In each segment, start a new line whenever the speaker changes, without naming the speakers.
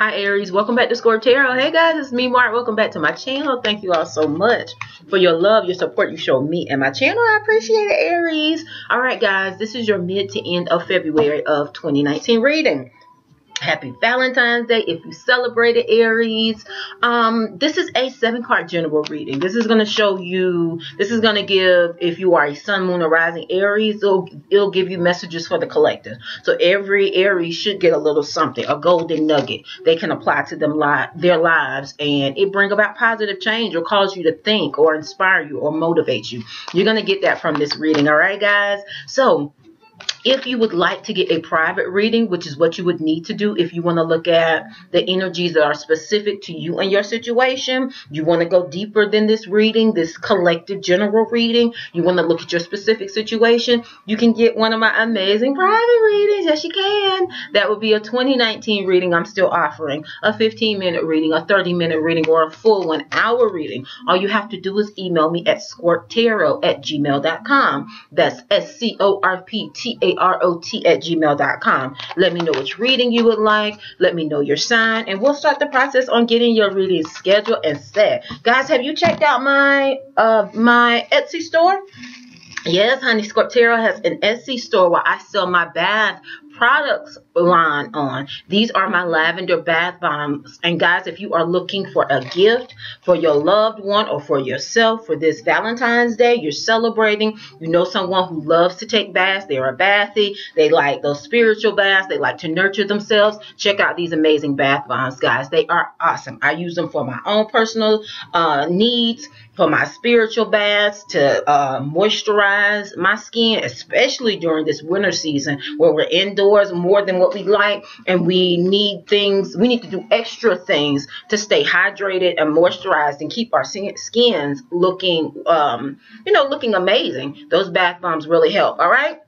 Hi Aries, welcome back to Scorp Tarot. Hey guys, it's me Mark. Welcome back to my channel. Thank you all so much for your love, your support you show me and my channel. I appreciate it, Aries. All right guys, this is your mid to end of February of 2019 reading. Happy Valentine's Day if you celebrated, Aries. This is a 7-card general reading. This is going to show you, this is going to give, if you are a sun, moon, or rising Aries, it'll give you messages for the collective. So every Aries should get a little something, a golden nugget they can apply to their lives, and it bring about positive change or cause you to think or inspire you or motivate you. You're going to get that from this reading. All right, guys? So if you would like to get a private reading, which is what you would need to do if you want to look at the energies that are specific to you and your situation, you want to go deeper than this reading, this collective general reading, you want to look at your specific situation, you can get one of my amazing private readings. Yes, you can. That would be a 2019 reading I'm still offering, a 15-minute reading, a 30-minute reading, or a full 1-hour reading. All you have to do is email me at ScorpTarot@gmail.com. That's ScorpTarot@gmail.com. Let me know which reading you would like. Let me know your sign, and we'll start the process on getting your reading scheduled and set. Guys, have you checked out my my Etsy store? Yes, honey, Scorp Tarot has an Etsy store where I sell my bath products line on. These are my lavender bath bombs. And guys, if you are looking for a gift for your loved one or for yourself for this Valentine's Day, you're celebrating, you know someone who loves to take baths, they're a bathy, they like those spiritual baths, they like to nurture themselves, check out these amazing bath bombs, guys. They are awesome. I use them for my own personal needs, for my spiritual baths, to moisturize my skin, especially during this winter season where we're indoors more than what we like, and we need to do extra things to stay hydrated and moisturized and keep our skins looking, looking amazing. Those bath bombs really help. All right,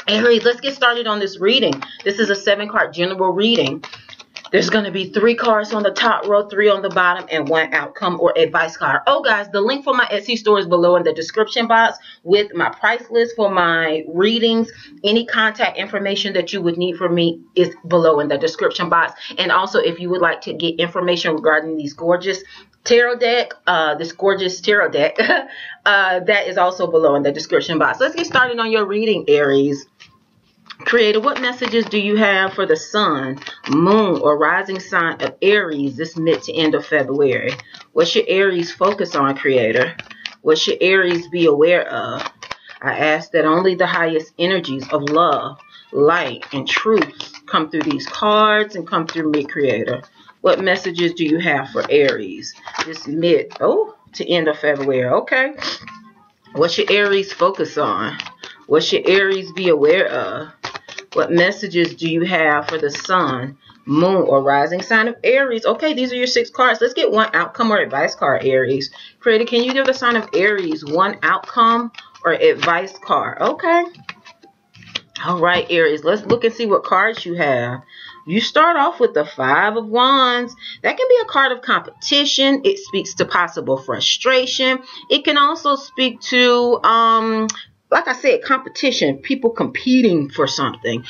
Aries, let's get started on this reading. This is a 7-card general reading. There's going to be 3 cards on the top row, 3 on the bottom, and 1 outcome or advice card. Oh, guys, the link for my Etsy store is below in the description box with my price list for my readings. Any contact information that you would need from me is below in the description box. And also, if you would like to get information regarding these gorgeous tarot deck, this gorgeous tarot deck, that is also below in the description box. Let's get started on your reading, Aries. Creator, what messages do you have for the sun, moon, or rising sign of Aries this mid to end of February? What should Aries focus on, Creator? What should Aries be aware of? I ask that only the highest energies of love, light, and truth come through these cards and come through me, Creator. What messages do you have for Aries this mid to end of February? Okay. What should Aries focus on? What should Aries be aware of? What messages do you have for the sun, moon, or rising sign of Aries? Okay, these are your 6 cards. Let's get 1 outcome or advice card, Aries. Creator, can you give the sign of Aries 1 outcome or advice card? Okay. All right, Aries, let's look and see what cards you have. You start off with the 5 of Wands. That can be a card of competition. It speaks to possible frustration. It can also speak to like I said, competition, people competing for something.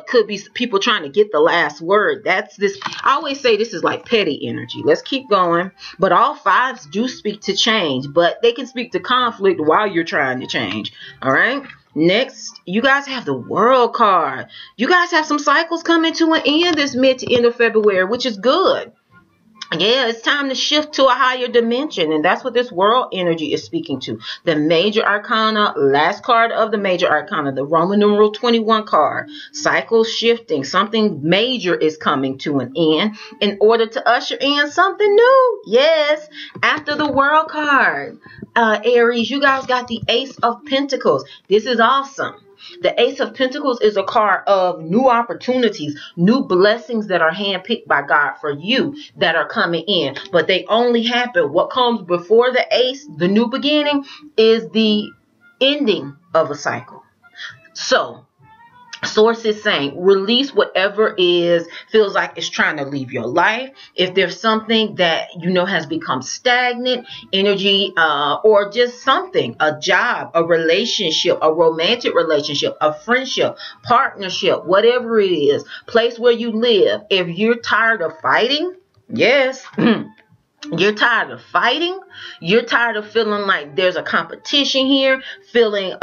Could be people trying to get the last word. That's this. I always say this is like petty energy. Let's keep going. But all 5s do speak to change, but they can speak to conflict while you're trying to change. All right. Next, you guys have the World card. You guys have some cycles coming to an end this mid to end of February, which is good. Yeah, it's time to shift to a higher dimension, and that's what this World energy is speaking to. The Major Arcana, last card of the Major Arcana, the Roman numeral 21 card. Cycle shifting. Something major is coming to an end in order to usher in something new. Yes, after the World card, Aries, you guys got the Ace of Pentacles. This is awesome. The Ace of Pentacles is a card of new opportunities, new blessings that are handpicked by God for you that are coming in. But they only happen. What comes before the Ace, the new beginning, is the ending of a cycle. So Source is saying release whatever feels like it's trying to leave your life. If there's something that you know has become stagnant, energy, or just something, a job, a relationship, a romantic relationship, a friendship, partnership, whatever it is, place where you live. If you're tired of fighting, yes. You're tired of fighting. You're tired of feeling like there's a competition here, feeling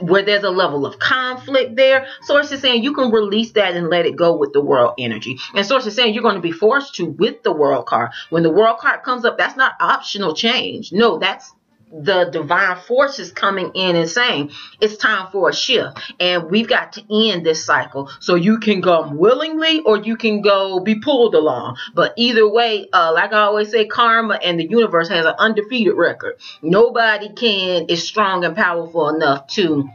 where there's a level of conflict there. Source is saying you can release that and let it go with the world energy. And Source is saying you're going to be forced to with the world card. When the world card comes up, that's not optional change. No, that's the divine forces coming in and saying it's time for a shift, and we've got to end this cycle. So you can go willingly or you can go be pulled along, but either way, like I always say, karma and the universe has an undefeated record. Nobody is strong and powerful enough to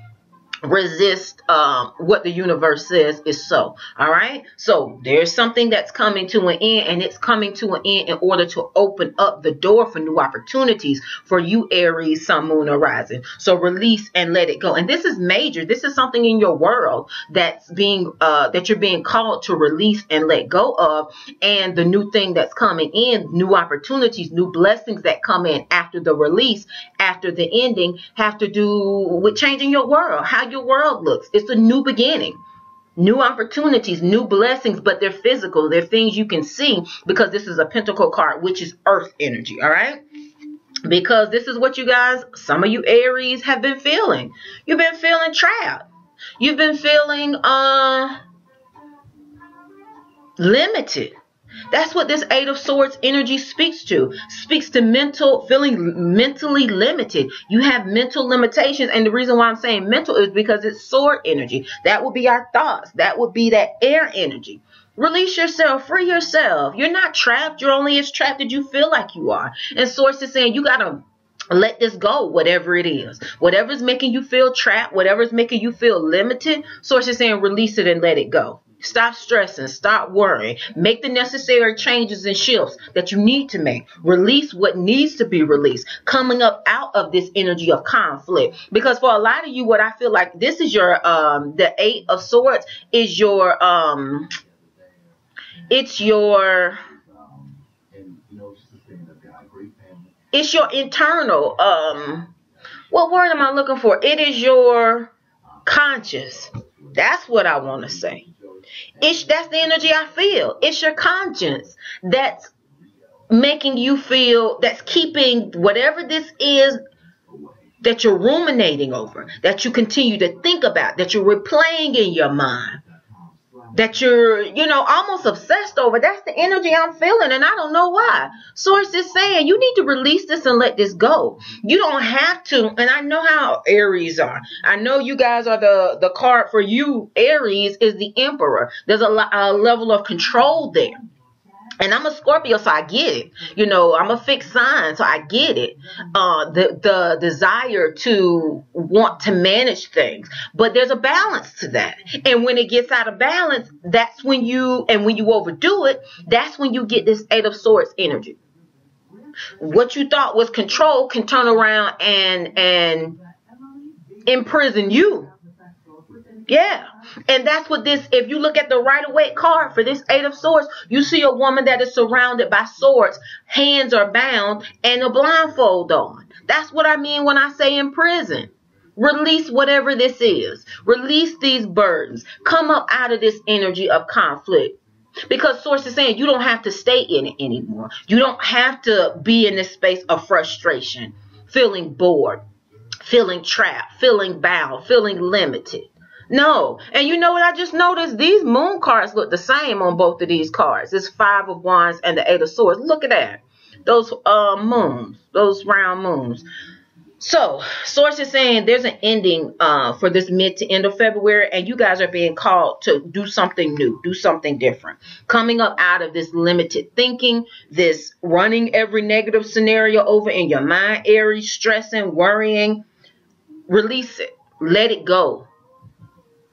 resist what the universe says is so. All right, so there's something that's coming to an end, and it's coming to an end in order to open up the door for new opportunities for you, Aries, Sun, Moon, or Rising. So release and let it go. And this is major. This is something in your world that's being that you're being called to release and let go of. And the new thing that's coming in, new opportunities, new blessings that come in after the release, after the ending, have to do with changing your world, how your world looks. It's a new beginning, new opportunities, new blessings, but they're physical. They're things you can see, because this is a pentacle card, which is earth energy. All right, because this is what you guys, some of you Aries, have been feeling. You've been feeling trapped. You've been feeling limited. That's what this Eight of Swords energy speaks to. Speaks to feeling mentally limited. You have mental limitations. And the reason why I'm saying mental is because it's sword energy. That would be our thoughts. That would be that air energy. Release yourself. Free yourself. You're not trapped. You're only as trapped as you feel like you are. And Source is saying you got to let this go, whatever it is. Whatever's making you feel trapped, whatever's making you feel limited, Source is saying release it and let it go. Stop stressing. Stop worrying. Make the necessary changes and shifts that you need to make. Release what needs to be released. Coming up out of this energy of conflict. Because for a lot of you, what I feel like this is your, the Eight of Swords is your, it's your internal, what word am I looking for? It is your conscious. That's what I want to say. That's the energy I feel. It's your conscience that's making you feel, that's keeping whatever this is that you're ruminating over, that you continue to think about, that you're replaying in your mind, that you're, almost obsessed over. That's the energy I'm feeling, and I don't know why. Source is saying you need to release this and let this go. You don't have to, and I know how Aries are. I know you guys are the card for you, Aries, is the Emperor. There's a level of control there. And I'm a Scorpio, so I get it. I'm a fixed sign, so I get it. The desire to want to manage things. But there's a balance to that. And when it gets out of balance, that's when when you overdo it, that's when you get this Eight of Swords energy. What you thought was control can turn around and imprison you. Yeah. And that's what this, if you look at the Rider-Waite card for this Eight of Swords, you see a woman that is surrounded by swords, hands are bound, and a blindfold on. That's what I mean when I say in prison. Release whatever this is. Release these burdens. Come up out of this energy of conflict. Because Source is saying you don't have to stay in it anymore. You don't have to be in this space of frustration, feeling bored, feeling trapped, feeling bound, feeling limited. No. And you know what I just noticed? These moon cards look the same on both of these cards. It's Five of Wands and the Eight of Swords. Look at that. Those moons, those round moons. So, Source is saying there's an ending for this mid to end of February, and you guys are being called to do something new, do something different. Coming up out of this limited thinking, this running every negative scenario over in your mind, Aries, stressing, worrying. Release it. Let it go.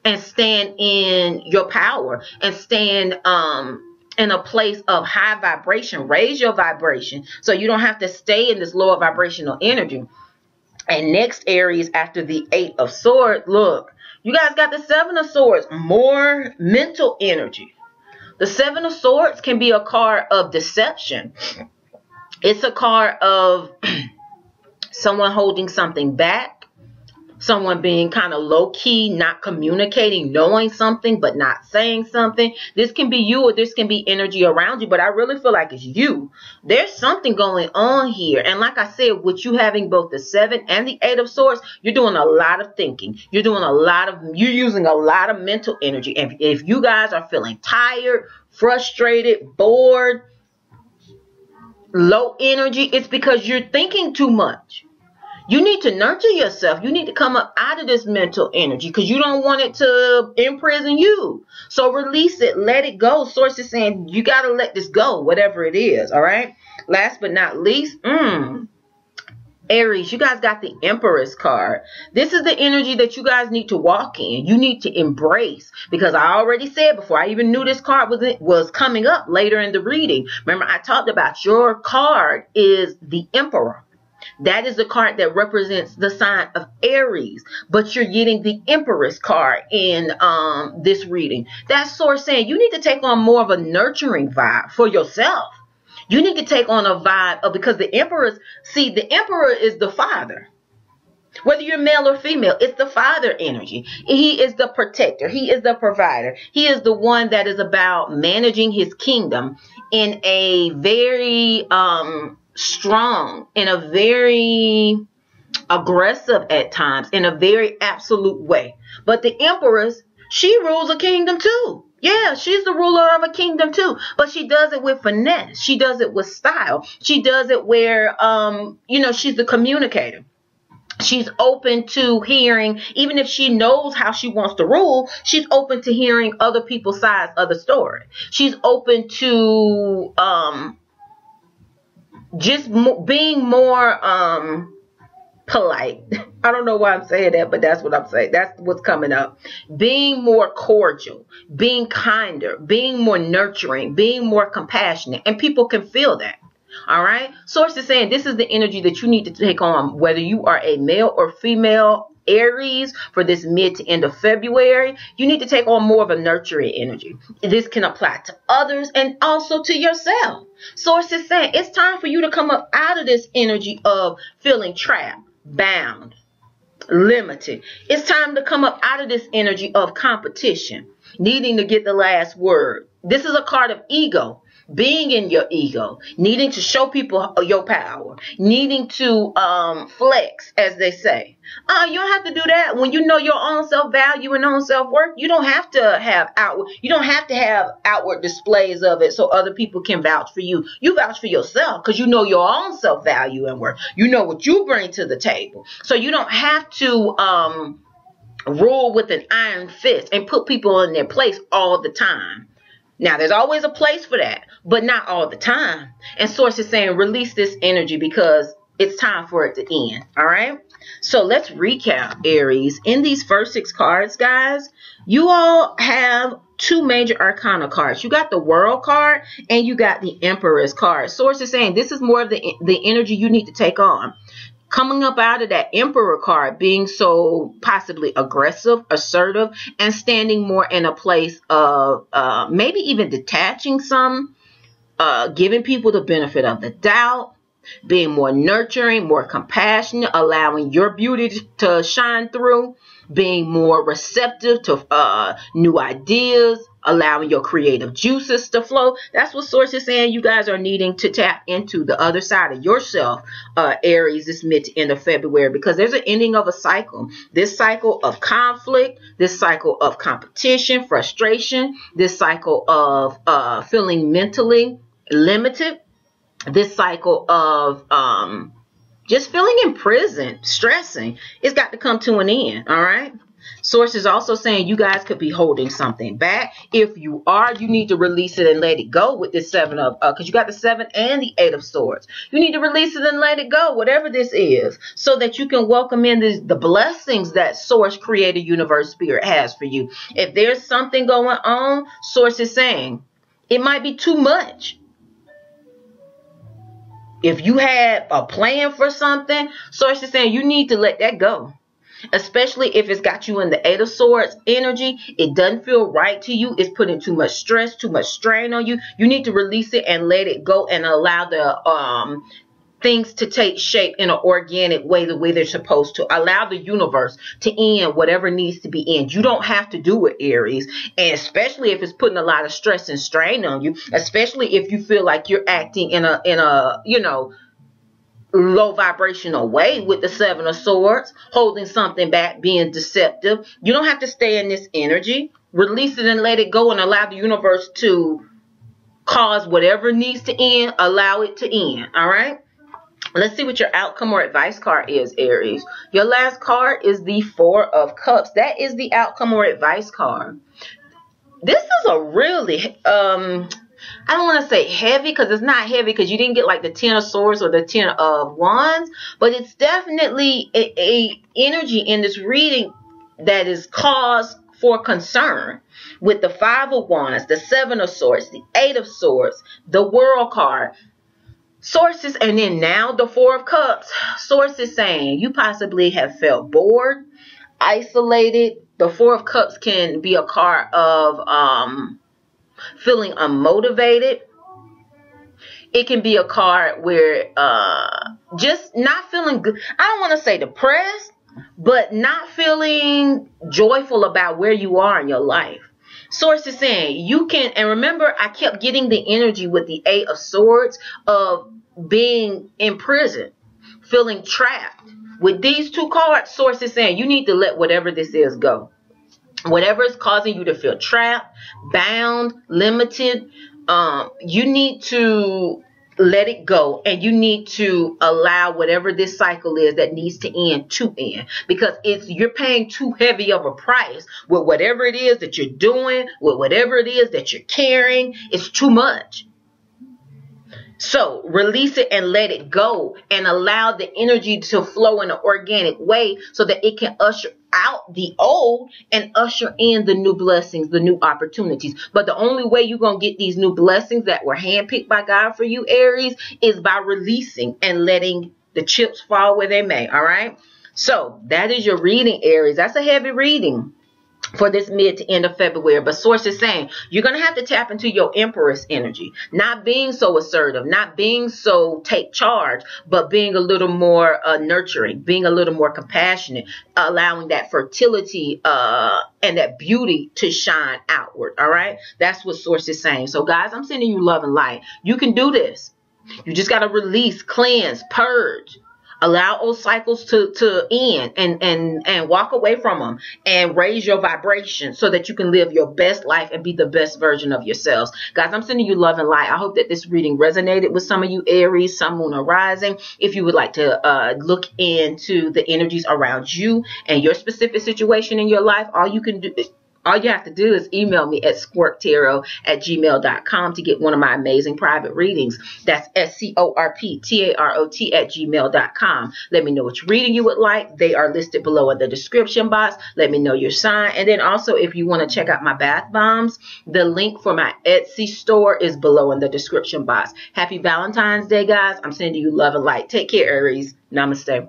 And stand in your power and stand in a place of high vibration. Raise your vibration so you don't have to stay in this lower vibrational energy. And next, Aries, after the Eight of Swords, look, You guys got the Seven of Swords, more mental energy. The Seven of Swords can be a card of deception. It's a card of someone holding something back, someone being kind of low-key, not communicating, knowing something but not saying something. This can be you, or this can be energy around you, but I really feel like it's you. There's something going on here. And like I said, with you having both the 7 and the 8 of Swords, you're doing a lot of thinking. You're using a lot of mental energy. And if you guys are feeling tired, frustrated, bored, low energy, it's because you're thinking too much. You need to nurture yourself. You need to come up out of this mental energy because you don't want it to imprison you. So release it. Let it go. Source is saying you got to let this go, whatever it is. All right. Last but not least, Aries, you guys got the Empress card. This is the energy that you guys need to walk in. You need to embrace, because I already said before I even knew this card was coming up later in the reading. Remember, I talked about your card is the Emperor. That is the card that represents the sign of Aries, but you're getting the Empress card in this reading. That's Source saying you need to take on more of a nurturing vibe for yourself. You need to take on a vibe of, because the Emperor is the father. Whether you're male or female, it's the father energy. He is the protector. He is the provider. He is the one that is about managing his kingdom in a very strong, in a very aggressive at times, in a very absolute way. But the Empress, she rules a kingdom too. Yeah, she's the ruler of a kingdom too. But she does it with finesse. She does it with style. She does it where, she's the communicator. She's open to hearing, even if she knows how she wants to rule, she's open to hearing other people's sides of the story. She's open to being more polite. I don't know why I'm saying that, but that's what I'm saying. That's what's coming up. Being more cordial, being kinder, being more nurturing, being more compassionate. And people can feel that. All right. Source is saying this is the energy that you need to take on, whether you are a male or female Aries, for this mid to end of February. You need to take on more of a nurturing energy. This can apply to others and also to yourself. Source is saying it's time for you to come up out of this energy of feeling trapped, bound, limited. It's time to come up out of this energy of competition, needing to get the last word. This is a card of ego. Being in your ego, needing to show people your power, needing to flex, as they say. You don't have to do that. When you know your own self-value and own self-worth, you don't have to have outward displays of it so other people can vouch for you. You vouch for yourself because you know your own self-value and worth. You know what you bring to the table. So you don't have to rule with an iron fist and put people in their place all the time. Now, there's always a place for that, but not all the time. And Source is saying release this energy because it's time for it to end. All right. So let's recap, Aries. In these first 6 cards, guys, you all have 2 major arcana cards. You got the World card and you got the Empress card. Source is saying this is more of the energy you need to take on. Coming up out of that Emperor card, being so possibly aggressive, assertive, and standing more in a place of maybe even detaching some, giving people the benefit of the doubt, being more nurturing, more compassionate, allowing your beauty to shine through, being more receptive to new ideas, allowing your creative juices to flow. That's what Source is saying you guys are needing to tap into the other side of yourself, Aries, this mid to end of February, because there's an ending of a cycle. This cycle of conflict, this cycle of competition, frustration, this cycle of feeling mentally limited, this cycle of just feeling imprisoned, stressing. It's got to come to an end, all right? Source is also saying you guys could be holding something back. If you are, you need to release it and let it go with this 7 of, because you got the 7 and the 8 of Swords. You need to release it and let it go, whatever this is, so that you can welcome in the blessings that Source, Creator, Universe, Spirit has for you. If there's something going on, Source is saying it might be too much. If you had a plan for something, Source is saying you need to let that go. especially if it's got you in the Eight of Swords energy. It doesn't feel right to you. It's putting too much stress, too much strain on you. You need to release it and let it go and allow the things to take shape in an organic way, the way they're supposed to. Allow the universe to end whatever needs to be end. You don't have to do it, Aries. And especially if it's putting a lot of stress and strain on you, especially if you feel like you're acting in a you know, low vibrational way with the Seven of Swords, holding something back, being deceptive. You don't have to stay in this energy. Release it and let it go and allow the universe to cause whatever needs to end, allow it to end. All right? Let's see what your outcome or advice card is, Aries. Your last card is the Four of Cups. That is the outcome or advice card. This is a really, I don't want to say heavy, because it's not heavy, because you didn't get like the Ten of Swords or the Ten of Wands, but it's definitely a energy in this reading that is cause for concern. With the Five of Wands, the Seven of Swords, the Eight of Swords, the World card, sources, and then now the Four of Cups. Sources saying you possibly have felt bored, isolated. The Four of Cups can be a card of feeling unmotivated. It can be a card where just not feeling good. I don't want to say depressed, but not feeling joyful about where you are in your life. Source is saying you can, and remember, I kept getting the energy with the Eight of Swords of being in prison, feeling trapped. With these two cards, Source is saying you need to let whatever this is go. Whatever is causing you to feel trapped, bound, limited, you need to let it go, and you need to allow whatever this cycle is that needs to end, because you're paying too heavy of a price with whatever it is that you're doing, with whatever it is that you're carrying. It's too much. So release it and let it go, and allow the energy to flow in an organic way so that it can usher out the old and usher in the new blessings, the new opportunities. But the only way you're going to get these new blessings that were handpicked by God for you, Aries, is by releasing and letting the chips fall where they may. All right. So that is your reading, Aries. That's a heavy reading for this mid to end of February. But Source is saying you're going to have to tap into your Empress energy, not being so assertive, not being so take charge, but being a little more nurturing, being a little more compassionate, allowing that fertility and that beauty to shine outward. All right. That's what Source is saying. So guys, I'm sending you love and light. You can do this. You just got to release, cleanse, purge. Allow old cycles to end and walk away from them, and raise your vibration so that you can live your best life and be the best version of yourselves. Guys, I'm sending you love and light. I hope that this reading resonated with some of you Aries, Sun, Moon, or Rising. If you would like to look into the energies around you and your specific situation in your life, all you have to do is email me at ScorpTarot@gmail.com to get one of my amazing private readings. That's ScorpTarot@gmail.com. Let me know which reading you would like. They are listed below in the description box. Let me know your sign. And then also, if you want to check out my bath bombs, the link for my Etsy store is below in the description box. Happy Valentine's Day, guys. I'm sending you love and light. Take care, Aries. Namaste.